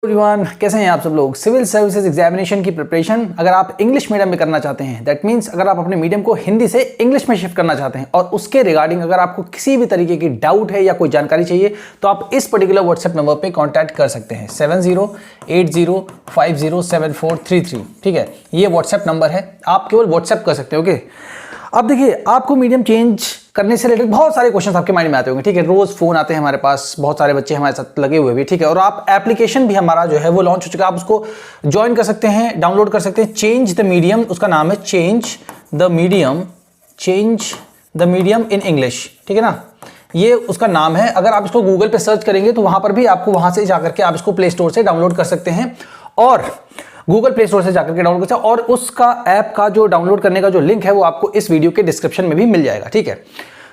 Everyone, कैसे हैं आप सब लोग। सिविल सर्विसेज एग्जामिनेशन की प्रिपरेशन अगर आप इंग्लिश मीडियम में करना चाहते हैं, दैट मीन्स अगर आप अपने मीडियम को हिंदी से इंग्लिश में शिफ्ट करना चाहते हैं और उसके रिगार्डिंग अगर आपको किसी भी तरीके की डाउट है या कोई जानकारी चाहिए तो आप इस पर्टिकुलर व्हाट्सएप नंबर पे कांटेक्ट कर सकते हैं 7080507433। ठीक है, ये व्हाट्सएप नंबर है, आप केवल व्हाट्सएप कर सकते हो। ओके, अब देखिए, आपको मीडियम चेंज करने से रिलेटेड बहुत सारे क्वेश्चन आपके माइंड में आते होंगे। ठीक है, रोज फोन आते हैं हमारे पास, बहुत सारे बच्चे हमारे साथ लगे हुए भी। ठीक है, और आप एप्लीकेशन भी हमारा जो है वो लॉन्च हो चुका है, आप उसको ज्वाइन कर सकते हैं, डाउनलोड कर सकते हैं। चेंज द मीडियम, उसका नाम है change the medium in English. ठीक है ना, ये उसका नाम है। अगर आप इसको गूगल पे सर्च करेंगे तो वहां पर भी आपको, वहां से जाकर के आप इसको प्ले स्टोर से डाउनलोड कर सकते हैं और गूगल प्ले स्टोर से जाकर के डाउनलोड कर सकते हैं। और उसका ऐप का जो डाउनलोड करने का जो लिंक है वो आपको इस वीडियो के डिस्क्रिप्शन में भी मिल जाएगा। ठीक है,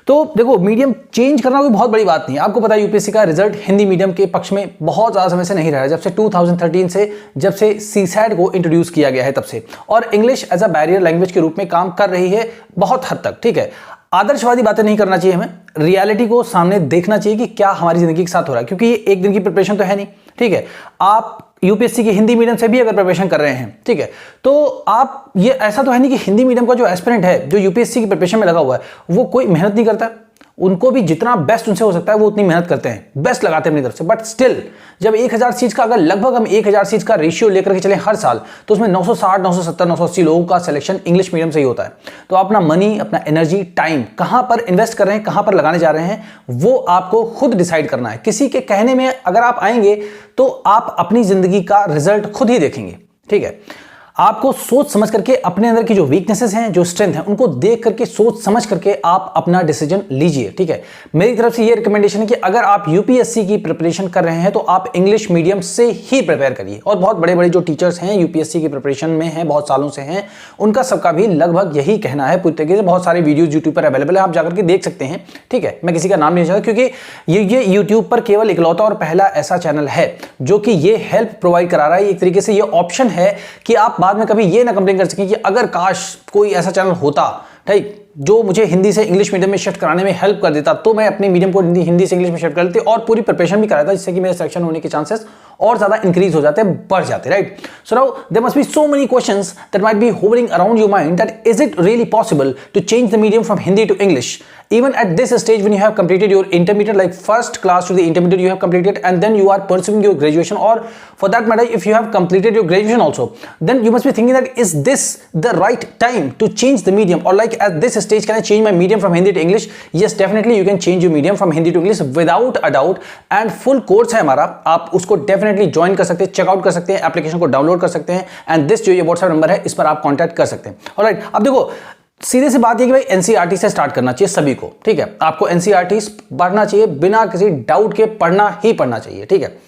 तो देखो, मीडियम चेंज करना कोई बहुत बड़ी बात नहीं है। आपको पता है यूपीएससी का रिजल्ट हिंदी मीडियम के पक्ष में बहुत ज़्यादा समय से नहीं रहा है, जब से 2013 से, जब से सीसैट को इंट्रोड्यूस किया गया है तब से, और English as a barrier language के रूप में काम कर रही है बहुत हद तक। ठीक है, आदर्शवादी बातें नहीं करना चाहिए, हमें रियलिटी को सामने देखना चाहिए कि क्या हमारी जिंदगी के साथ हो रहा है, क्योंकि ये एक दिन की प्रिपरेशन तो है नहीं। ठीक है, आप यूपीएससी की हिंदी मीडियम से भी अगर प्रिपरेशन कर रहे हैं, ठीक है, तो आप, ये ऐसा तो है नहीं कि हिंदी मीडियम का जो एस्पिरेंट है, जो यूपीएससी की प्रिपरेशन में लगा हुआ है, वो कोई मेहनत नहीं करता। उनको भी जितना बेस्ट उनसे हो सकता है वो उतनी मेहनत करते हैं, बेस्ट लगाते हैं अपनी तरफ से। बट स्टिल, जब 1000 सीट्स का, अगर लगभग हम 1000 सीट्स का रेशियो लेकर के चले हर साल, तो उसमें 960, 970, 980 लोगों का सिलेक्शन इंग्लिश मीडियम से ही होता है। तो अपना मनी, अपना एनर्जी, टाइम कहां पर इन्वेस्ट कर रहे हैं, कहां पर लगाने जा रहे हैं, वो आपको खुद डिसाइड करना है। किसी के कहने में अगर आप आएंगे तो आप अपनी जिंदगी का रिजल्ट खुद ही देखेंगे। ठीक है, आपको सोच समझ करके अपने अंदर की जो वीकनेसेस हैं, जो स्ट्रेंथ है, उनको देख करके, सोच समझ करके आप अपना डिसीजन लीजिए। ठीक है, मेरी तरफ से ये रिकमेंडेशन है कि अगर आप यूपीएससी की प्रिपरेशन कर रहे हैं तो आप इंग्लिश मीडियम से ही प्रिपेयर करिए। और बहुत बड़े बड़े जो टीचर्स हैं, यूपीएससी की प्रिपरेशन में हैं, बहुत सालों से हैं, उनका सबका भी लगभग यही कहना है। पूरी तरीके से बहुत सारे वीडियोज यूट्यूब पर अवेलेबल है, आप जाकर के देख सकते हैं। ठीक है, मैं किसी का नाम नहीं चाहता, क्योंकि ये यूट्यूब पर केवल इकलौता और पहला ऐसा चैनल है जो कि ये हेल्प प्रोवाइड करा रहा है। एक तरीके से ये ऑप्शन है कि आप बाद में कभी ये ना कंप्लेन कर सकें कि अगर काश कोई ऐसा चैनल होता, ठीक, जो मुझे हिंदी से इंग्लिश मीडियम में शिफ्ट कराने में हेल्प कर देता, तो मैं अपने मीडियम को हिंदी से इंग्लिश में शिफ्ट कर लेती और पूरी प्रिपरेशन भी कराता, जिससे कि मेरे सिलेक्शन होने के चांसेस और ज्यादा इंक्रीज हो जाते, बढ़ जाते। Right, so now there must be so many questions that might be hovering around your mind, that is it really possible to change the medium from Hindi to English even at this stage when you have completed your intermediate, like first class to the intermediate you have completed, and then you are pursuing your graduation, or for that matter if you have completed your graduation also, then you must be thinking that is this the right time to change the medium, or like at this stage can I change my medium from Hindi to English? Yes, definitely you can change your medium from Hindi to English without a doubt, and full course है हमारा, आप उसको definitely join कर सकते हैं, checkout कर सकते हैं, एप्लीकेशन को डाउनलोड कर सकते हैं, and this जो ये व्हाट्सएप नंबर है, इस पर आप कॉन्टैक्ट कर सकते हैं। ऑलराइट, अब देखो, सीधे सी बात है कि भाई एनसीईआरटी से स्टार्ट करना चाहिए सभी को। ठीक है, आपको एनसीईआरटी पढ़ना चाहिए, बिना किसी डाउट के पढ़ना ही पढ़ना चाहिए। ठीक है,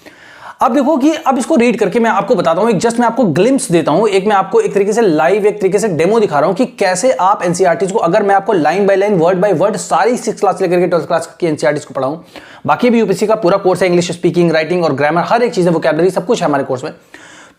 अब देखो कि अब इसको रीड करके मैं आपको बताता हूं, एक जस्ट मैं आपको ग्लिम्स देता हूं, एक मैं आपको एक तरीके से लाइव, एक तरीके से डेमो दिखा रहा हूं कि कैसे आप एनसीईआरटी को, अगर मैं आपको line by line, word by word सारी 6 क्लास लेकर के 12th क्लास की एनसीईआरटी को पढ़ाऊं, बाकी भी यूपीएससी का पूरा कोर्स है, इंग्लिश स्पीकिंग, राइटिंग और ग्रामर, हर एक चीज है, वोकैबुलरी, सब कुछ है हमारे कोर्स में।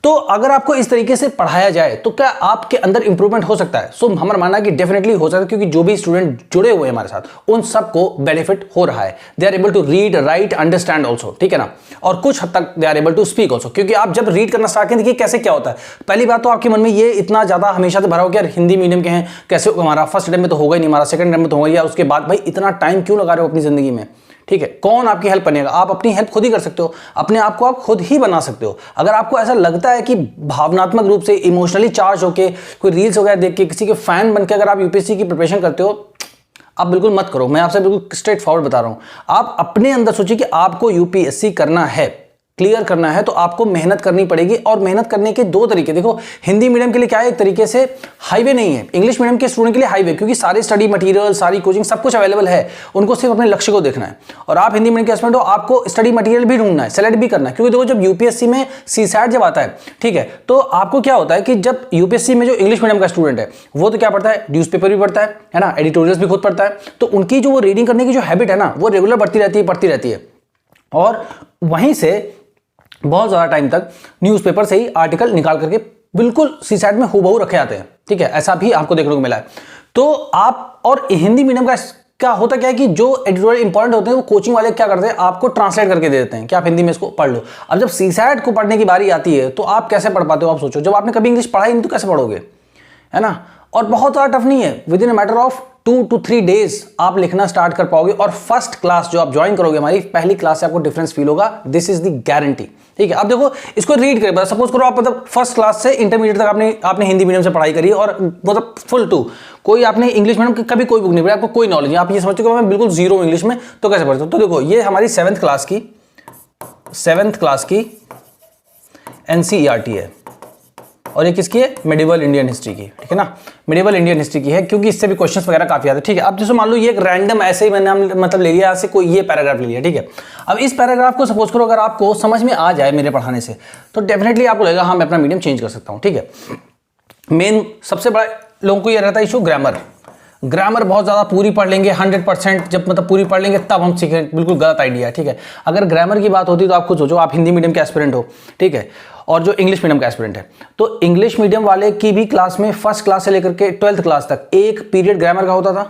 तो अगर आपको इस तरीके से पढ़ाया जाए तो क्या आपके अंदर इंप्रूवमेंट हो सकता है? सो हमारा मानना है कि डेफिनेटली हो सकता है, क्योंकि जो भी स्टूडेंट जुड़े हुए हैं हमारे साथ उन सबको बेनिफिट हो रहा है। They are able to read, write, understand also. ठीक है ना, और कुछ हद तक they are able to speak also, क्योंकि आप जब रीड करना स्टार्ट करें, देखिए कैसे क्या होता है। पहली बात तो आपके मन में ये इतना ज्यादा हमेशा से भरा हो कि यार हिंदी मीडियम के हैं, कैसे हमारा फर्स्ट अटेम्प्ट में तो होगा ही नहीं, हमारा सेकंड अटेम्प्ट में तो होगा, या उसके बाद भाई इतना टाइम क्यों लगा रहे हो अपनी जिंदगी में? ठीक है, कौन आपकी हेल्प बनेगा? आप अपनी हेल्प खुद ही कर सकते हो, अपने आप को आप खुद ही बना सकते हो। अगर आपको ऐसा लगता है कि भावनात्मक रूप से, इमोशनली चार्ज होके, कोई रील्स वगैरह देख के, किसी के फैन बन के अगर आप यूपीएससी की प्रिपरेशन करते हो, आप बिल्कुल मत करो। मैं आपसे बिल्कुल स्ट्रेट फॉरवर्ड बता रहा हूं, आप अपने अंदर सोचिए कि आपको यूपीएससी करना है, क्लियर करना है, तो आपको मेहनत करनी पड़ेगी। और मेहनत करने के दो तरीके, देखो हिंदी मीडियम के लिए क्या है, एक तरीके से हाईवे नहीं है, इंग्लिश मीडियम के स्टूडेंट के लिए हाईवे, क्योंकि सारे स्टडी मटेरियल, सारी कोचिंग, सब कुछ अवेलेबल है, उनको सिर्फ अपने लक्ष्य को देखना है। और आप हिंदी मीडियम के स्टूडेंट हो, आपको स्टडी मटेरियल भी ढूंढना है, सेलेक्ट भी करना है, क्योंकि देखो जब यूपीएससी में सीसैट जब आता है, ठीक है, तो आपको क्या होता है कि जब यूपीएससी में जो इंग्लिश मीडियम का स्टूडेंट है वो तो क्या पढ़ता है, न्यूज़पेपर भी पढ़ता है ना, एडिटोरियल्स भी खुद पढ़ता है, तो उनकी जो वो रीडिंग करने की जो हैबिट है ना, वो रेगुलर बढ़ती रहती है। और वहीं से बहुत ज़्यादा टाइम तक न्यूज़पेपर से ही आर्टिकल निकाल करके बिल्कुल सीसैट में हूबहू रखे आते हैं। ठीक है, ऐसा भी आपको देखने को मिला है। तो आप, और हिंदी मीडियम का क्या होता क्या है कि जो एडिटोरियल इंपॉर्टेंट होते हैं वो कोचिंग वाले क्या करते हैं, आपको ट्रांसलेट करके दे देते हैं कि आप हिंदी में इसको पढ़ लो। अब जब सीसैट को पढ़ने की बारी आती है तो आप कैसे पढ़ पाते हो, आप सोचो, जब आपने कभी इंग्लिश पढ़ा ही नहीं तो कैसे पढ़ोगे, है ना। और बहुत ज़्यादा टफ नहीं है, with in a matter of 2 to 3 days आप लिखना स्टार्ट कर पाओगे। और फर्स्ट क्लास जो आप ज्वाइन करोगे, हमारी पहली क्लास से आपको डिफरेंस फील होगा, दिस इज द गारंटी, ठीक है। अब देखो इसको रीड करें, सपोज करो आप मतलब फर्स्ट क्लास से इंटरमीडिएट तक आपने हिंदी मीडियम से पढ़ाई करी और मतलब फुल टू, कोई आपने इंग्लिश मीडियम की कभी कोई बुक नहीं पढ़ी, आपको कोई नॉलेज नहीं, आप ये समझते हो मैं बिल्कुल जीरो इंग्लिश में, तो कैसे पढ़ते हो। तो देखो ये हमारी 7th क्लास की NCERT है और ये किसकी है, मेडिवल इंडियन हिस्ट्री की, ठीक है ना, मेडिवल इंडियन हिस्ट्री की है, क्योंकि इससे भी क्वेश्चंस वगैरह काफी आते हैं, ठीक है। अब जैसे मान लो ये एक रैंडम ऐसे ही मैंने मतलब ले लिया यहाँ से कोई ये पैराग्राफ ले लिया, ठीक है। अब इस पैराग्राफ को सपोज करो अगर आपको समझ में आ जाए मेरे पढ़ाने से, तो डेफिनेटली आपको लगेगा हाँ मैं अपना मीडियम चेंज कर सकता हूँ, ठीक है। मेन सबसे बड़ा लोगों को ये रहता है इशू ग्रामर बहुत ज़्यादा पूरी पढ़ लेंगे 100%, जब मतलब पूरी पढ़ लेंगे तब हम सीखें, बिल्कुल गलत आइडिया है, ठीक है। अगर ग्रामर की बात होती तो आप खुद सोचो, आप हिंदी मीडियम के एस्पिरेंट हो, ठीक है, और जो इंग्लिश मीडियम का एस्पिरेंट है, तो इंग्लिश मीडियम वाले की भी क्लास में फर्स्ट क्लास से लेकर के 12th क्लास तक एक पीरियड ग्रामर का होता था,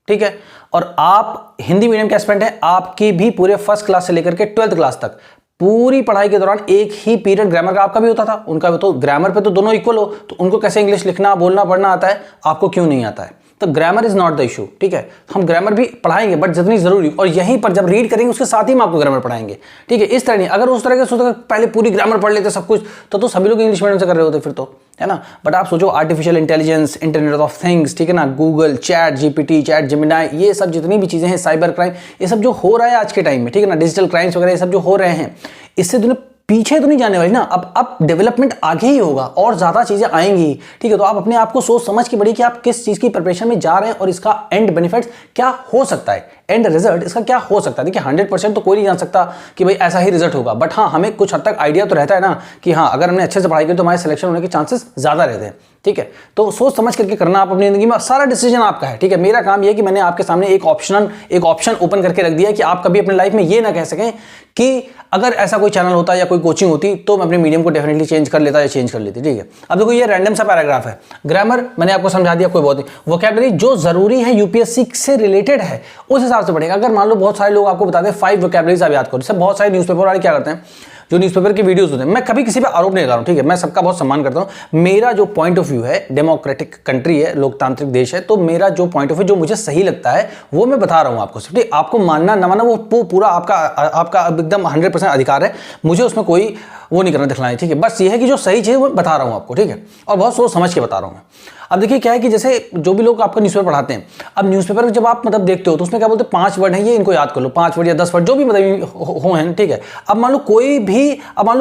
ठीक है। और आप हिंदी मीडियम के एस्पिरेंट हैं, आपकी भी पूरे फर्स्ट क्लास से लेकर के 12th क्लास तक पूरी पढ़ाई के दौरान एक ही पीरियड ग्रामर का आपका भी होता था, उनका भी। तो ग्रामर पे तो दोनों इक्वल हो, तो उनको कैसे इंग्लिश लिखना बोलना पढ़ना आता है, आपको क्यों नहीं आता है। तो grammar is not the issue, ठीक है। हम ग्रामर भी पढ़ाएंगे बट जितनी जरूरी, और यहीं पर जब रीड करेंगे उसके साथ ही हम आपको ग्रामर पढ़ाएंगे, ठीक है। इस तरह नहीं, अगर उस तरह के सोचो पहले पूरी ग्रामर पढ़ लेते सब कुछ, तो सभी लोग इंग्लिश मीडियम से कर रहे होते फिर तो, है ना। बट आप सोचो artificial intelligence, internet of things, ठीक है ना, Google, chat GPT, chat Gemini, ये सब जितनी भी चीजें हैं, साइबर क्राइम, ये सब जो हो रहा है आज के टाइम में, ठीक है ना, डिजिटल क्राइम्स वगैरह ये सब जो हो रहे हैं, इससे दुनिया पीछे तो नहीं जाने वाली ना। अब डेवलपमेंट आगे ही होगा और ज्यादा चीजें आएंगी, ठीक है। तो आप अपने आप को सोच समझ के बढ़िए कि आप किस चीज की प्रिपरेशन में जा रहे हैं और इसका एंड बेनिफिट्स क्या हो सकता है, एंड रिजल्ट इसका क्या हो सकता है। देखिए 100% तो कोई नहीं जान सकता कि भाई ऐसा ही रिजल्ट होगा, बट हाँ हमें कुछ हद तक आइडिया तो रहता है ना कि हाँ अगर हमने अच्छे से पढ़ाई की तो हमारे सिलेक्शन होने के चांसेस ज्यादा रहते हैं, ठीक है। तो सोच समझ करके करना आप अपनी जिंदगी में, सारा डिसीजन आपका है, ठीक है। मेरा काम यह है कि मैंने आपके सामने एक ऑप्शन ओपन करके रख दिया कि आप कभी अपने लाइफ में ये ना कह सकें कि अगर ऐसा कोई चैनल होता या कोई कोचिंग होती तो मैं अपने मीडियम को डेफिनेटली चेंज कर लेता या चेंज कर लेती, ठीक है। अब देखो ये रैंडम सा पैराग्राफ है, ग्रामर मैंने आपको समझा दिया, कोई बहुत नहीं, वोकैबुलरी जो जरूरी है यूपीएससी से रिलेटेड है उस हिसाब से पढ़ेगा। अगर मान लो बहुत सारे लोग आपको बताते हैं 5 वोकैबुलरीज आप याद करो, जैसे बहुत सारे न्यूज़पेपर वाले क्या करते हैं, जो न्यूज़पेपर की वीडियोस होते हैं, मैं कभी किसी पे आरोप नहीं लगा रहा हूं, ठीक है, मैं सबका बहुत सम्मान करता हूं। मेरा जो पॉइंट ऑफ व्यू है, डेमोक्रेटिक कंट्री है, लोकतांत्रिक देश है, तो मेरा जो पॉइंट ऑफ व्यू जो मुझे सही लगता है वो मैं बता रहा हूं आपको, ठीक। आपको मानना ना मानना वो पूरा आपका एकदम 100% अधिकार है, मुझे उसमें कोई वो नहीं करना दिखलाना, ठीक है। बस ये है कि जो सही चीज़ है वो बता रहा हूँ आपको, ठीक है, और बहुत सोच समझ के बता रहा हूँ मैं। अब देखिए क्या है कि जैसे जो भी लोग आपका न्यूज़पेपर पढ़ाते हैं, अब न्यूज़पेपर जब आप मतलब देखते हो तो उसमें क्या बोलते हैं 5 वर्ड हैं, ये इनको याद कर लो, 5 वर्ड या 10 वर्ड जो भी मतलब हो हैं, ठीक है। अब मान लो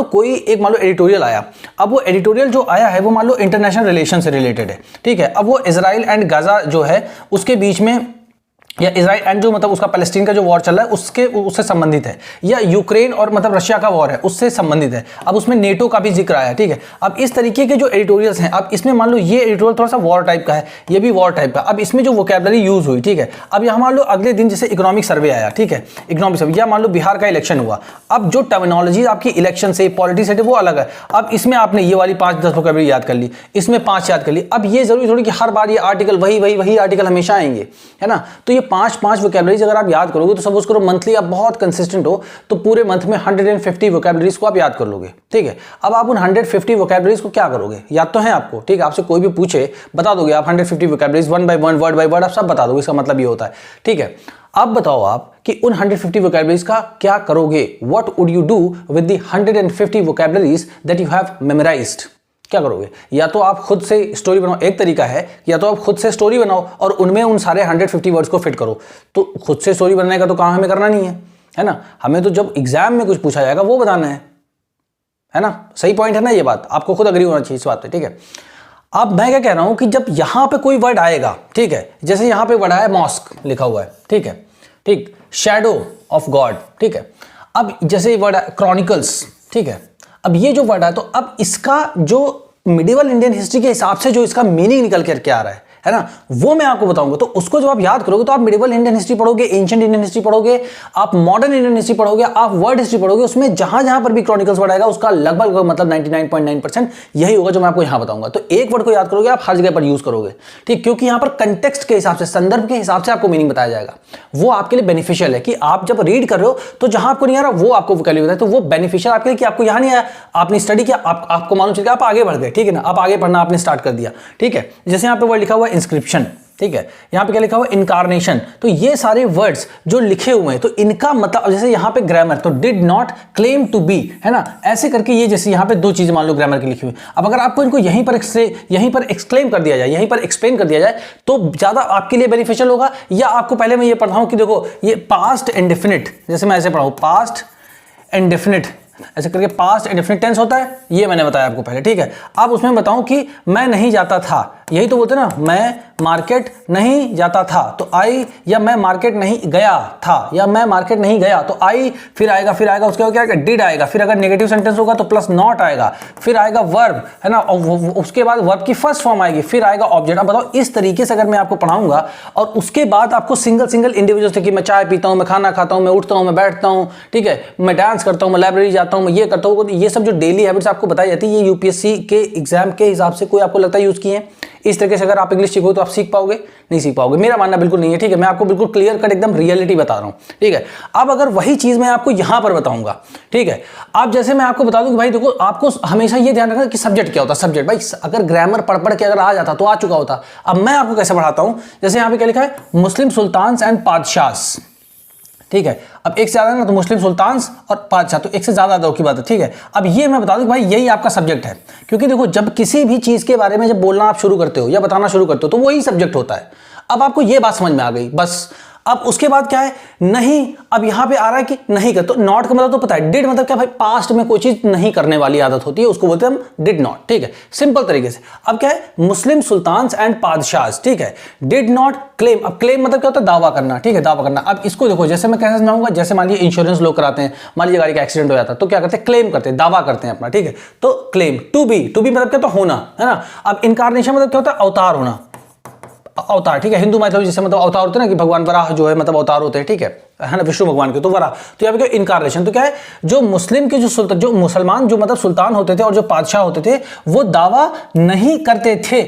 कोई एक एडिटोरियल आया, अब वो एडिटोरियल जो आया है वो मान लो इंटरनेशनल रिलेशन से रिलेटेड है, ठीक है। अब वो इजराइल एंड गाजा जो है उसके बीच में, या इजराइल एंड जो मतलब उसका पैलेस्टीन का जो वॉर चल रहा है उससे संबंधित है, या यूक्रेन और मतलब रशिया का वॉर है उससे संबंधित है। अब उसमें नेटो का भी जिक्र आया, ठीक है। अब इस तरीके के जो एडिटोरियल्स हैं, अब इसमें मान लो ये एडिटोरियल थोड़ा सा वॉर टाइप का है, ये भी वॉर टाइप का, अब इसमें जो वोकैबुलरी यूज हुई, ठीक है। अब यहाँ मान लो अगले दिन जैसे इकोनॉमिक सर्वे आया, ठीक है, इकोनॉमिक सर्वे, या मान लो बिहार का इलेक्शन हुआ, अब जो टर्मिनोलॉजी आपकी इलेक्शन से पॉलिटिक्स से वो अलग है। अब इसमें आपने ये वाली 5-10 वोकैबुलरी याद कर ली, इसमें 5 याद कर ली। अब ये जरूरी थोड़ी कि हर बार ये आर्टिकल वही आर्टिकल हमेशा आएंगे, है ना। तो ये 5 वोकैबुलरीज अगर आप याद करोगे तो सपोज करो मंथली आप बहुत कंसिस्टेंट हो तो पूरे मंथ में 150 वोकैबुलरीज को आप याद कर लोगे, ठीक है। अब आप उन 150 वोकैबुलरीज को क्या करोगे, याद तो है आपको, ठीक है। आपसे कोई भी पूछे बता दोगे आप 150 vocabularies, 1 by 1 word by word आप सब बता दोगे, इसका मतलब ये होता है, ठीक है। अब बताओ आप कि उन 150 वोकैबुलरीज का क्या करोगे, what would you do with the 150 vocabularies that you have memorised, क्या करोगे। या तो आप खुद से स्टोरी बनाओ, एक तरीका है, या तो आप खुद से स्टोरी बनाओ और उनमें उन सारे 150 वर्ड्स को फिट करो। तो खुद से स्टोरी बनाने का तो काम हमें करना नहीं है ना, हमें तो जब एग्जाम में कुछ पूछा जाएगा वो बताना है ना। सही पॉइंट है ना, ये बात आपको खुद अग्री होना चाहिए इस बात पे, ठीक है। अब मैं क्या कह रहा हूं कि जब यहां पे कोई वर्ड आएगा, ठीक है, जैसे यहां पे वर्ड आया मॉस्क लिखा हुआ है, ठीक है, ठीक, शैडो ऑफ गॉड, ठीक है। अब जैसे वर्ड क्रॉनिकल्स, ठीक है, अब ये जो वर्ड है तो अब इसका जो मिडिवल इंडियन हिस्ट्री के हिसाब से जो इसका मीनिंग निकल करके आ रहा है, है ना, वो मैं आपको बताऊंगा। तो उसको जब आप याद करोगे तो आप मिडिवल इंडियन हिस्ट्री पढ़ोगे, एंशिएंट इंडियन हिस्ट्री पढ़ोगे, आप मॉडर्न इंडियन हिस्ट्री पढ़ोगे, आप वर्ल्ड हिस्ट्री पढ़ोगे, उसमें जहां जहां पर भी क्रॉनिकल्स पढ़ाएगा उसका लगभग मतलब 99.9% यही होगा जो मैं आपको यहां बताऊंगा। तो एक वर्ड को याद करोगे आप हर जगह पर यूज करोगे, ठीक, क्योंकि यहां पर कंटेक्स्ट के हिसाब से, संदर्भ के हिसाब से आपको मीनिंग बताया जाएगा। वो आपके लिए बेनिफिशियल है कि आप जब रीड कर रहे हो तो जहां आपको नहीं आ रहा वो आपको वोकैब्युलरी बताए, तो वो बेनिफिशियल आपके लिए कि आपको यहां नहीं आया, आपने स्टडी किया, आपको मालूम चल गया, आप आगे बढ़ गए, ठीक है ना, आप आगे पढ़ना आपने स्टार्ट कर दिया, ठीक है। जैसे यहां पे वर्ड लिखा हुआ है इंस्क्रिप्शन, ठीक है, यहां पे क्या लिखा हुआ है इनकारनेशन, तो ये सारे वर्ड्स जो लिखे हुए हैं तो इनका मतलब, जैसे यहां पे ग्रामर, तो did not claim to be, है ना, ऐसे करके ये जैसे यहां पे दो चीजें मान लो ग्रामर की लिखी हुई। अब अगर आपको इनको यहीं पर एक्सक्लेम कर दिया जाए, यहीं पर एक्सप्लेन कर दिया जाए तो ज्यादा आपके लिए बेनिफिशियल होगा, या आपको पहले मैं ये पढ़ाऊं कि देखो ये पास्ट इंडेफिनिट, जैसे मैं ऐसे पढ़ाऊं पास्ट इंडेफिनिट, ऐसे करके पास्ट इंडेफिनिट टेंस होता है, ये मैंने बताया आपको पहले, ठीक है। अब उसमें बताऊं कि मैं नहीं जाता था, यही तो बोलते ना, मैं मार्केट नहीं जाता था तो आई, या मैं मार्केट नहीं गया था, या मैं मार्केट नहीं गया तो आई, फिर आएगा उसके बाद क्या आएगा, डिड आएगा, फिर अगर नेगेटिव सेंटेंस होगा तो प्लस नॉट आएगा, फिर आएगा वर्ब, है ना, उसके बाद वर्ब की फर्स्ट फॉर्म आएगी, फिर आएगा ऑब्जेक्ट। अब बताओ इस तरीके से अगर मैं आपको पढ़ाऊंगा और उसके बाद आपको सिंगल इंडिविजुअल से कि मैं चाय पीता हूं, मैं खाना खाता हूं, मैं उठता हूं, मैं बैठता हूं, ठीक है, मैं डांस करता हूं, मैं लाइब्रेरी जाता हूं, मैं ये करता हूं, ये सब जो डेली हैबिट्स आपको बताई जाती है, ये यूपीएससी के एग्जाम के हिसाब से कोई आपको लगता है यूज किए? इस तरीके से अगर आप इंग्लिश सीखो तो आप सीख पाओगे? नहीं सीख पाओगे, मेरा मानना बिल्कुल नहीं है, ठीक है। मैं आपको बिल्कुल क्लियर कट एकदम रियलिटी बता रहा हूं, ठीक है। अब अगर वही चीज मैं आपको यहां पर बताऊंगा, ठीक है, अब जैसे मैं आपको बता दूं कि भाई देखो, आपको हमेशा ये ध्यान रखना कि सब्जेक्ट क्या होता है। सब्जेक्ट भाई अगर ग्रामर पढ़ के अगर आ जाता तो आ चुका होता। अब मैं आपको कैसे पढ़ाता हूं, जैसे यहां पे क्या लिखा है, मुस्लिम सुल्तान्स एंड पादशाहs, ठीक है। अब एक से ज्यादा ना तो मुस्लिम सुल्तान्स और पादशाह, तो एक से ज्यादा दो की बात है, ठीक है। अब ये मैं बता दूं कि भाई यही आपका सब्जेक्ट है, क्योंकि देखो जब किसी भी चीज के बारे में जब बोलना आप शुरू करते हो या बताना शुरू करते हो तो वही सब्जेक्ट होता है। अब आपको ये बात समझ में आ गई बस। अब उसके बाद क्या है, नहीं, अब यहां पे आ रहा है कि नहीं कर, तो नॉट का मतलब तो पता है, डिड मतलब क्या भाई, पास्ट में कोई चीज नहीं करने वाली आदत होती है, उसको बोलते हैं हम डिड नॉट, ठीक है, सिंपल तरीके से। अब क्या है, मुस्लिम सुल्तान्स एंड पादशाहs, ठीक है, डिड नॉट क्लेम। अब क्लेम मतलब क्या होता है, दावा करना, ठीक है, दावा करना। अब इसको देखो, जैसे मैं कैसे समझाऊंगा, जैसे मान लीजिए इंश्योरेंस लोग कराते हैं, मान लीजिए गाड़ी का एक्सीडेंट हो जाता है तो क्या करते हैं, क्लेम करते हैं, दावा करते हैं अपना, ठीक है। तो क्लेम, टू बी मतलब क्या होता है, होना, है ना। अब इनकारनेशन मतलब क्या होता है, अवतार होना, अवतार, ठीक है। हिंदू मैथोलॉजी जैसे मतलब अवतार होते हैं ना, कि भगवान वराह जो है मतलब अवतार होते हैं, ठीक है ना, विष्णु भगवान के, तो वराह। तो यहाँ पे क्या इनकारनेशन, तो क्या है, जो मुस्लिम के जो मुसलमान जो मतलब सुल्तान होते थे और जो पादशाह होते थे वो दावा नहीं करते थे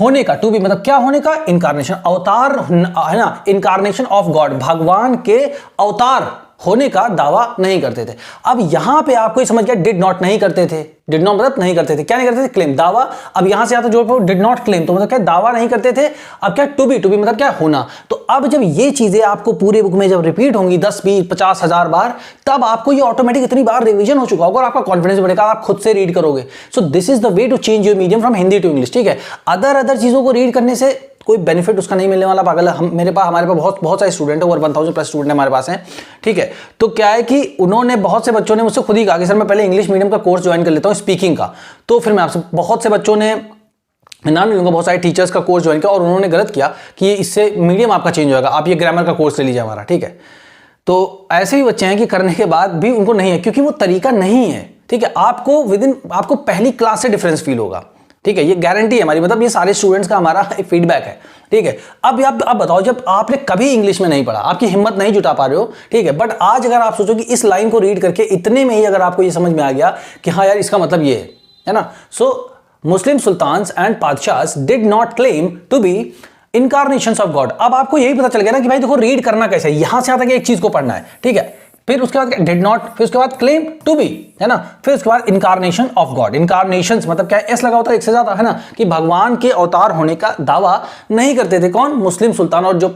होने का, टू बी मतलब क्या होने का, इनकारनेशन, अवतार, है ना, इनकारनेशन ऑफ गॉड, भगवान के अवतार होने का दावा नहीं करते थे। अब यहां पे आपको ही समझ गया, डिड नॉट नहीं करते थे, डिड नॉट मतलब नहीं करते थे, क्या नहीं करते थे, क्लेम, दावा। अब यहां से आता जो डिड नॉट क्लेम, तो मतलब क्या, दावा नहीं करते थे। अब क्या, टू बी मतलब क्या, होना। तो अब जब ये चीजें आपको पूरे बुक में जब रिपीट होंगी 10, 20, 50 हजार बार, तब आपको ये ऑटोमेटिक इतनी बार रिवीजन हो चुका होगा और आपका कॉन्फिडेंस बढ़ेगा, आप खुद से रीड करोगे। So this is the way to change your medium from Hindi to English, ठीक है। अदर चीजों को रीड करने से कोई बेनिफिट उसका नहीं मिलने वाला, पागल। हमारे पास बहुत सारे स्टूडेंट है, ओवर 1000+ स्टूडेंट हमारे पास हैं, ठीक है। तो क्या है कि उन्होंने, बहुत से बच्चों ने मुझसे खुद ही कहा कि सर मैं पहले इंग्लिश मीडियम का कोर्स ज्वाइन कर लेता हूँ स्पीकिंग का। तो फिर मैं आपसे, बहुत से बच्चों ने, नाम नहीं लूंगा, बहुत सारे टीचर्स का कोर्स ज्वाइन किया और उन्होंने गलत किया कि इससे मीडियम आपका चेंज होगा, आप ये ग्रामर का कोर्स ले लीजिए हमारा, ठीक है। तो ऐसे भी बच्चे हैं कि करने के बाद भी उनको नहीं है, क्योंकि वो तरीका नहीं है, ठीक है। आपको पहली क्लास से डिफरेंस फील होगा, ठीक है, ये गारंटी है हमारी, मतलब ये सारे स्टूडेंट्स का हमारा फीडबैक है, ठीक है। अब बताओ, जब आपने कभी इंग्लिश में नहीं पढ़ा, आपकी हिम्मत नहीं जुटा पा रहे हो, ठीक है, बट आज अगर आप सोचो कि इस लाइन को रीड करके इतने में ही अगर आपको ये समझ में आ गया कि हाँ यार इसका मतलब ये है ना, सो मुस्लिम सुल्तान्स एंड पादशाहs did not claim to be incarnations of God. अब आपको यही पता चल गया ना कि भाई देखो रीड करना कैसे है, यहां से आता है एक चीज को पढ़ना है, ठीक है। फिर उसके बाद डिड नॉट, फिर उसके बाद क्लेम टू बी, है ना, फिर उसके बाद इनकारनेशन ऑफ गॉड। इनकारनेशंस मतलब क्या है, एस लगा होता है एक से ज्यादा, है ना, कि भगवान के अवतार होने का दावा नहीं करते थे कौन, मुस्लिम सुल्तान और जो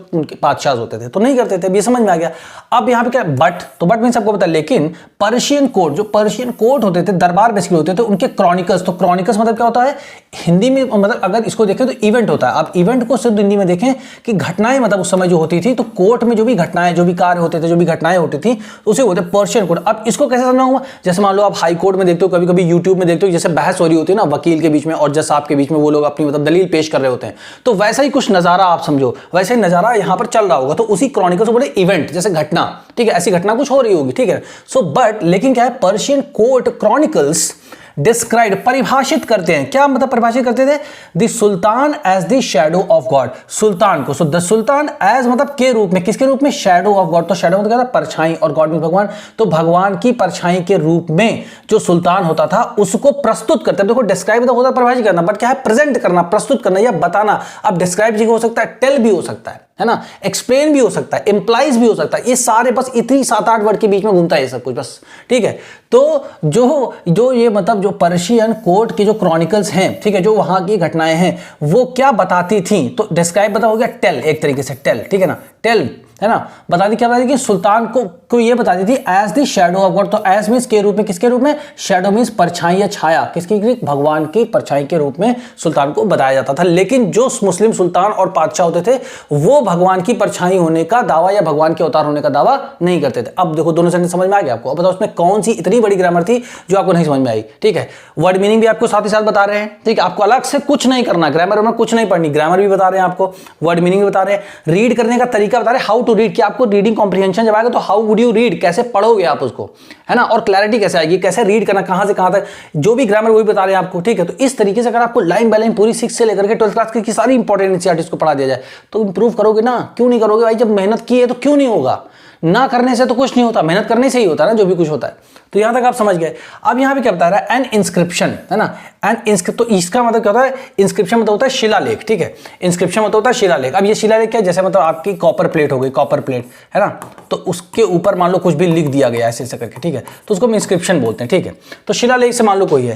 पादशाह होते थे, तो नहीं करते थे, ये समझ में आ गया। अब यहाँ पे क्या, बट, तो बट मीन्स आपको पता है, लेकिन पर्शियन कोर्ट, जो पर्शियन कोर्ट होते थे, दरबार बेसिकली होते थे, उनके क्रॉनिकल्स, तो क्रॉनिकल्स मतलब क्या होता है हिंदी में, मतलब अगर इसको देखें तो इवेंट होता है। आप इवेंट को सिर्फ हिंदी में देखें कि घटनाएं, मतलब उस समय जो होती थी, तो कोर्ट में जो भी घटनाएं, जो भी कार्य होते थे, जो भी घटनाएं होती थी, उसे बोलते हैं पर्शियन कोर्ट। अब इसको कैसे समझाऊंगा, जैसे मान लो आप हाई कोर्ट में देखते हो, कभी कभी यूट्यूब में देखते हो, जैसे बहस हो रही होती है ना वकील के बीच में और जज साहब के बीच में, वो लोग अपनी मतलब दलील पेश कर रहे होते हैं, तो वैसा ही कुछ नजारा आप समझो, वैसे ही नजारा यहां पर चल रहा होगा, तो उसी क्रॉनिकल्स को बोले इवेंट, जैसे घटना, ठीक है, ऐसी घटना कुछ हो रही होगी, ठीक है। सो बट लेकिन क्या है, पर्शियन कोर्ट क्रॉनिकल्स डिस्क्राइब परिभाषित करते हैं। क्या मतलब परिभाषित करते थे? The sultan as the shadow of God, सुल्तान को, द सुल्तान एज मतलब के रूप में, किसके रूप में? Shadow of God. तो शैडो मतलब क्या था? परछाई, और गॉड में भगवान, तो भगवान की परछाई के रूप में जो सुल्तान होता था उसको प्रस्तुत करते हैं। देखो डिस्क्राइब तो होता है परिभाषित करना, बट क्या है? प्रेजेंट करना, प्रस्तुत करना या बताना। अब डिस्क्राइब जी हो सकता है, टेल भी हो सकता है ना, एक्सप्लेन भी हो सकता है, इंप्लाइज भी हो सकता है। ये सारे बस इतनी 7-8 वर्ड के बीच में घूमता है ये सब कुछ बस, ठीक है। तो जो ये मतलब जो पर्शियन कोर्ट के जो क्रॉनिकल्स हैं, ठीक है, जो वहां की घटनाएं हैं वो क्या बताती थी? तो डिस्क्राइब बता हो गया टेल, एक तरीके से टेल, ठीक है ना, टेल है ना, बता दी क्या बताती कि सुल्तान को ये बताती थी as the shadow of God. तो एज मींस के रूप में, किसके रूप में? शैडो मींस परछाई या छाया, किसकी? भगवान की परछाई के रूप में सुल्तान को बताया जाता था। लेकिन जो मुस्लिम सुल्तान और बादशाह होते थे वो भगवान की परछाई होने का दावा या भगवान के अवतार होने का दावा नहीं करते थे। अब देखो दोनों सेंटेंस समझ में आ गया आपको। अब बताओ उसमें कौन सी इतनी बड़ी ग्रामर थी जो आपको नहीं समझ में आई, ठीक है। वर्ड मीनिंग भी आपको साथ ही साथ बता रहे हैं, ठीक है, आपको अलग से कुछ नहीं करना, ग्रामर में कुछ नहीं पढ़नी, ग्रामर भी बता रहे हैं आपको, वर्ड मीनिंग भी बता रहे हैं, रीड करने का तरीका बता रहे हैं, हाउ टू रीड, कि आपको रीडिंग कॉम्प्रिहेंशन जब आएगा तो हाउ वुड यू रीड, कैसे पढ़ोगे आप उसको, है ना, और क्लैरिटी कैसे आएगी, कैसे रीड करना, कहां से कहां तक, जो भी ग्रामर वही बता रहे हैं आपको, ठीक है। तो इस तरीके से अगर आपको लाइन बाय लाइन पूरी 6 से लेकर के 12th क्लास की सारी इंपॉर्टेंट एनसीईआरटी को पढ़ा दिया जाए तो इंप्रूव करोगे ना। क्यों नहीं करोगे भाई? जब मेहनत की है तो क्यों नहीं होगा? ना करने से तो कुछ नहीं होता, मेहनत करने से ही होता है ना जो भी कुछ होता है। तो यहां तक आप समझ गए। अब यहां पे क्या बता रहा है? एन इंस्क्रिप्शन, है ना, एन इंस्क्रिप्शन। तो इसका मतलब क्या होता है? इंस्क्रिप्शन मतलब होता है शिलालेख, ठीक है, इंस्क्रिप्शन मतलब होता है शिलालेख। अब ये शिलालेख क्या है? जैसे मतलब आपकी कॉपर प्लेट हो गई, कॉपर प्लेट, है ना, तो उसके ऊपर मान लो कुछ भी लिख दिया गया ऐसे ऐसे करके, ठीक है, तो उसको हम इंस्क्रिप्शन बोलते हैं, ठीक है। तो शिलालेख से मान लो कोई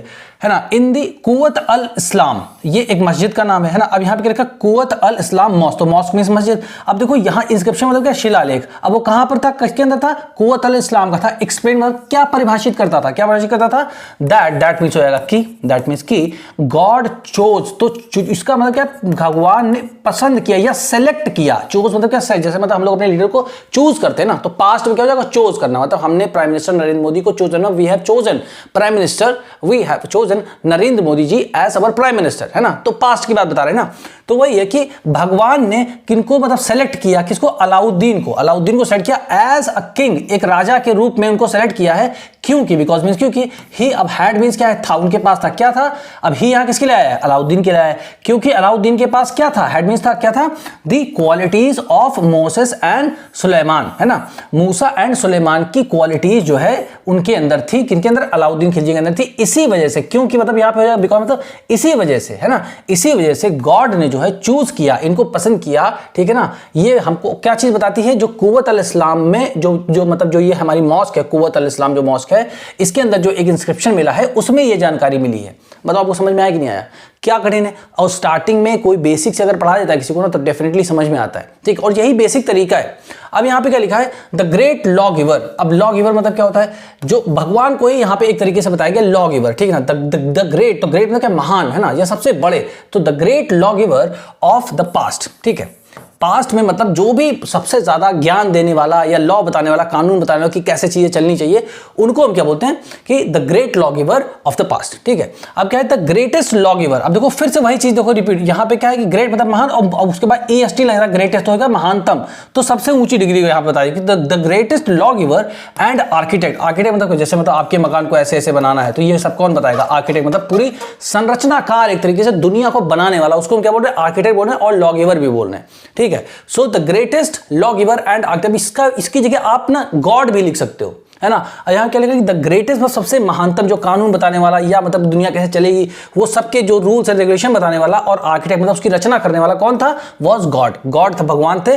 है ना, इन दी कुव्वत अल इस्लाम, ये एक मस्जिद का नाम है ना। अब यहाँ पे क्या लिखा? कुव्वत अल इस्लाम मॉस्क, तो मॉस्क मींस मस्जिद। अब देखो यहाँ इंस्क्रिप्शन मतलब क्या? शिलालेख। अब वो कहां पर था? किसके अंदर था? कुव्वत अल इस्लाम का था। एक्सप्लेन मतलब क्या परिभाषित करता था? क्या परिभाषित करता था? दैट मींस हो जाएगा कि, दैट मींस कि गॉड चोज, तो इसका मतलब क्या? भगवान ने पसंद किया या सेलेक्ट किया। चूज मतलब क्या? जैसे मतलब हम लोग अपने लीडर को चूज करते हैं ना, तो पास्ट में क्या हो जाएगा? चोज करना, मतलब हमने प्राइम मिनिस्टर नरेंद्र मोदी को चूज करना, we have chosen prime minister, we have chosen Narendra Modi ji as our prime minister, है ना। तो पास्ट की बात बता रहे हैं ना। तो वही है कि भगवान ने किनको मतलब सेलेक्ट किया? किसको? अलाउद्दीन को, अलाउद्दीन को सेलेक्ट किया एज अ किंग, एक राजा के रूप में उनको सेलेक्ट किया है। क्योंकि बिकॉज मींस क्योंकि ही, अब हैड मींस क्या है? था, उनके पास था, क्या था? अब ही यहां किसके लिए आया है? अलाउद्दीन के लिए आया है। क्योंकि अलाउद्दीन के पास क्या था? हैड मींस था, क्या था? The qualities of Moses and Suleman, है ना, मूसा एंड सुलेमान की क्वालिटीज जो है उनके अंदर थी। किनके अंदर? अलाउद्दीन खिलजी के अंदर थी। इसी वजह से, क्योंकि मतलब यहां पे बिकॉज मतलब इसी वजह से, है ना, इसी वजह से गॉड ने जो है चूज किया, इनको पसंद किया, ठीक है ना। ये हमको क्या चीज बताती है? जो कुव्वत अल इस्लाम में जो मतलब जो ये हमारी मॉस्क है, कुव्वत अल इस्लाम जो मॉस्क है, इसके अंदर जो एक इंस्क्रिप्शन मिला है उसमें ये जानकारी मिली है। मतलब आपको समझ में आया कि नहीं आया? क्या कठिन है? और स्टार्टिंग में कोई बेसिक से अगर पढ़ा देता है किसी को ना तो डेफिनेटली समझ में आता है, ठीक। और यही बेसिक तरीका है। अब यहाँ पे क्या लिखा है? The great law giver. अब लॉ गिवर मतलब क्या होता है? जो भगवान को ही यहाँ पे एक तरीके से बताया गया लॉ गिवर, ठीक है ना। द ग्रेट, तो ग्रेट मतलब क्या? महान, है ना, या सबसे बड़े। तो the great law giver of the past, ठीक है। पास्ट में मतलब जो भी सबसे ज्यादा ज्ञान देने वाला या लॉ बताने वाला, कानून बताने वाला कि कैसे चीजें चलनी चाहिए, उनको हम क्या बोलते हैं? कि the great law giver of the past, ठीक है। अब क्या है? The greatest law giver. अब देखो फिर से वही चीज देखो रिपीट, यहां पे क्या है कि ग्रेट मतलब महान, और उसके बाद EST लग रहा है, ग्रेटेस्ट होगा महानतम, तो सबसे ऊंची डिग्री यहां पे बताइए कि the greatest law giver and architect. Architect मतलब जैसे मतलब आपके मकान को ऐसे ऐसे बनाना है तो ये सब कौन बताएगा? आर्किटेक्ट। मतलब पूरी संरचनाकार एक तरीके से दुनिया को बनाने वाला, उसको हम क्या बोल रहे हैं? आर्किटेक्ट बोल रहे हैं, और लॉ गिवर भी बोल रहे हैं, ठीक है। So the greatest law giver and architect, इसकी जगह आप ना गॉड भी लिख सकते हो, है ना। यहां क्या लिखा? द ग्रेटेस्ट मतलब सबसे महानतम, जो कानून बताने वाला या मतलब दुनिया कैसे चलेगी वो सबके जो रूल्स एंड रेगुलेशन बताने वाला, और आर्किटेक्ट मतलब उसकी रचना करने वाला कौन था? Was God. गॉड था, भगवान थे,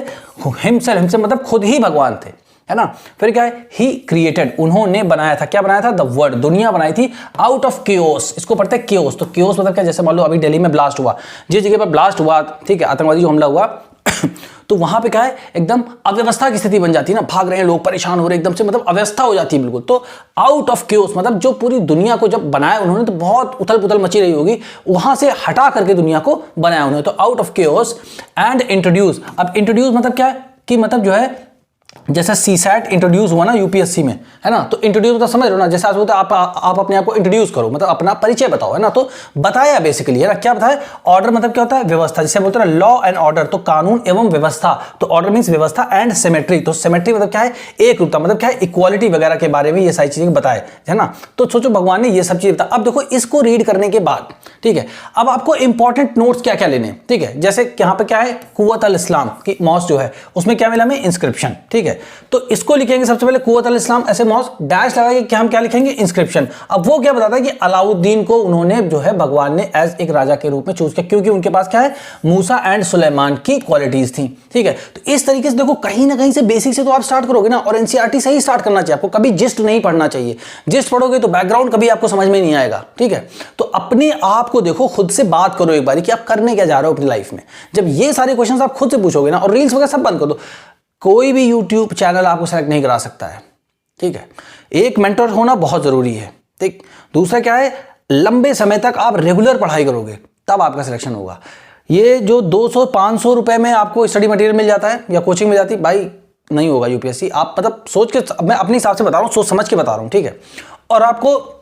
हिमसेल्फ मतलब खुद ही भगवान थे, है ना। फिर क्या है? ही क्रिएटेड, उन्होंने बनाया था। क्या बनाया था? द वर्ल्ड, दुनिया बनाई थी आउट ऑफ केओस। इसको पढ़ते हैं केओस। तो केओस मतलब क्या? जैसे मान लो अभी दिल्ली में ब्लास्ट हुआ, जिस जगह पर ब्लास्ट हुआ, ठीक है, आतंकवादी जो हमला हुआ तो वहां पे क्या है? एकदम अव्यवस्था की स्थिति बन जाती है ना, भाग रहे हैं लोग, परेशान हो रहे हैं, एकदम से मतलब अव्यवस्था हो जाती है बिल्कुल। तो आउट ऑफ केओस मतलब जो पूरी दुनिया को जब बनाया उन्होंने तो बहुत उथल पुथल मची रही होगी, वहां से हटा करके दुनिया को बनाया उन्होंने। तो out of chaos and introduce. अब इंट्रोड्यूस मतलब क्या है? कि मतलब जो है जैसे सीसैट इंट्रोड्यूस हुआ ना यूपीएससी में, है ना, तो इंट्रोड्यूस तो समझ लो ना, जैसे आज होता है आप अपने आप को इंट्रोड्यूस करो, मतलब अपना परिचय बताओ, है ना, तो बताया बेसिकली, है ना, क्या बताया, ऑर्डर मतलब क्या होता है, व्यवस्था, जिसे बोलते हैं लॉ एंड ऑर्डर, तो कानून एवं व्यवस्था, तो ऑर्डर मींस व्यवस्था एंड सिमेट्री, तो सिमेट्री मतलब क्या है, एक रूपता, मतलब क्या है, इक्वालिटी वगैरह के बारे में ये सारी चीजें बताए, है ना। तो सोचो भगवान ने ये सब चीजें बताया। अब देखो इसको रीड करने के बाद, ठीक है, अब आपको इंपॉर्टेंट नोट्स क्या क्या लेने, ठीक है, जैसे यहाँ पे क्या है, कुव्वत अल इस्लाम की मॉस्क जो है उसमें क्या मिला हमें, इंस्क्रिप्शन, ठीक है, तो इसको लिखेंगे सबसे पहले कुव्वत अल इस्लाम, ऐसे मॉस्क डैश लगा के क्या हम क्या लिखेंगे, इंस्क्रिप्शन। अब वो क्या बताता है कि अलाउद्दीन को उन्होंने जो है भगवान ने एज एक राजा के रूप में चूज किया, क्योंकि उनके पास क्या है, मूसा एंड सुलेमान की क्वालिटीज थी, ठीक है। तो इस तरीके से देखो कहीं ना कहीं से बेसिक से तो आप स्टार्ट करोगे ना, और एनसीईआरटी से ही स्टार्ट करना चाहिए आपको, कभी जिस्ट नहीं पढ़ना चाहिए, जिस्ट पढ़ोगे तो बैकग्राउंड कभी आपको समझ में नहीं आएगा, ठीक है। तो अपने आप को देखो, खुद से बात करो एक बार कि आप करने क्या जा रहे हो अपनी लाइफ में। जब ये सारे क्वेश्चंस आप खुद से पूछोगे ना, और रील्स वगैरह सब बंद कर दो, कोई भी यूट्यूब चैनल आपको सेलेक्ट नहीं करा सकता है, ठीक है। एक मेंटर होना बहुत जरूरी है, ठीक। दूसरा क्या है, लंबे समय तक आप रेगुलर पढ़ाई करोगे तब आपका सिलेक्शन होगा। ये जो 200-500 रुपए में आपको स्टडी मटेरियल मिल जाता है या कोचिंग मिल जाती है, भाई नहीं होगा यूपीएससी। आप मतलब सोच के, मैं अपने हिसाब से बता रहा हूँ, सोच समझ के बता रहा हूँ, ठीक है। और आपको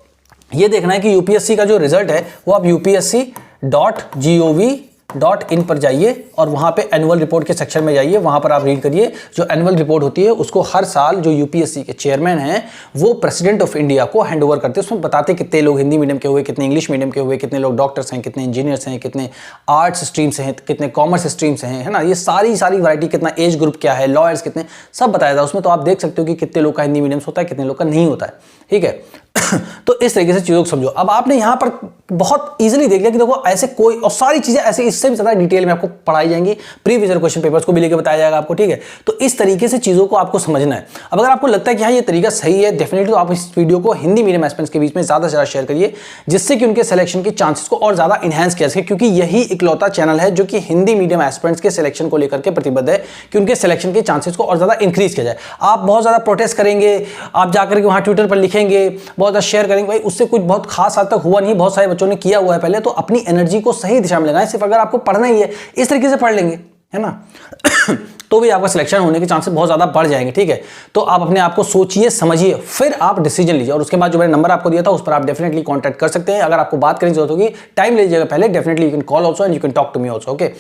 ये देखना है कि यूपीएससी का जो रिजल्ट है वो आप upsc.gov.in पर जाइए और वहां पे एनुअल रिपोर्ट के सेक्शन में जाइए, वहां पर आप रीड करिए। जो एनुअल रिपोर्ट होती है उसको हर साल जो यूपीएससी के चेयरमैन हैं वो प्रेसिडेंट ऑफ इंडिया को हैंड ओवर करते हैं। उसमें बताते कितने लोग हिंदी मीडियम के हुए, कितने इंग्लिश मीडियम के हुए, कितने लोग डॉक्टर्स हैं, कितने इंजीनियर्स हैं, कितने आर्ट्स स्ट्रीम से हैं, कितने कॉमर्स स्ट्रीम से हैं, है ना। ये सारी वैरायटी, कितना एज ग्रुप क्या है, लॉयर्स कितने, सब बताया था उसमें। तो आप देख सकते हो कि कितने लोग का हिंदी मीडियम से होता है, कितने लोग का नहीं होता है, ठीक है। तो इस तरीके से चीजों को समझो। अब आपने यहां पर बहुत इजीली देख लिया कि देखो ऐसे कोई, और सारी चीजें ऐसे इससे भी ज्यादा डिटेल में आपको पढ़ाई जाएंगी, प्रीवियस ईयर क्वेश्चन पेपर्स को भी लेकर बताया जाएगा आपको, ठीक है। तो इस तरीके से चीजों को आपको समझना है। अब अगर आपको लगता है कि हाँ ये तरीका सही है, डेफिनेटली तो आप इस वीडियो को हिंदी मीडियम एस्पिरेंट्स के बीच में ज्यादा से ज्यादा शेयर करिए, जिससे कि उनके सिलेक्शन के चांसेस को और ज्यादा इंहांस किया सके, क्योंकि यही इकलौता चैनल है जो कि हिंदी मीडियम एस्पिरेंट्स के सिलेक्शन को लेकर के प्रतिबद्ध है कि उनके सिलेक्शन के चांसेस को और ज्यादा इंक्रीज किया जाए। आप बहुत ज्यादा प्रोटेस्ट करेंगे, आप जाकर के वहां ट्विटर पर लिखेंगे, बहुत ज्यादा शेयर करेंगे, भाई उससे कुछ बहुत खास हद तक हुआ नहीं, बहुत सारे बच्चों ने किया हुआ है पहले। तो अपनी एनर्जी को सही दिशा में लगाएं। सिर्फ अगर आपको पढ़ना ही है, इस तरीके से पढ़ लेंगे, है ना, तो भी आपका सिलेक्शन होने के चांसेस बहुत ज्यादा बढ़ जाएंगे, ठीक है। तो आप अपने आप को सोचिए, समझिए, फिर आप डिसीजन लीजिए। और उसके बाद जो मैंने नंबर आपको दिया था उस पर आप डेफिनेटली कांटेक्ट कर सकते हैं। अगर आपको बात करने की जरूरत होगी, टाइम लीजिएगा पहले, definitely you can call also and you can talk to me also, okay.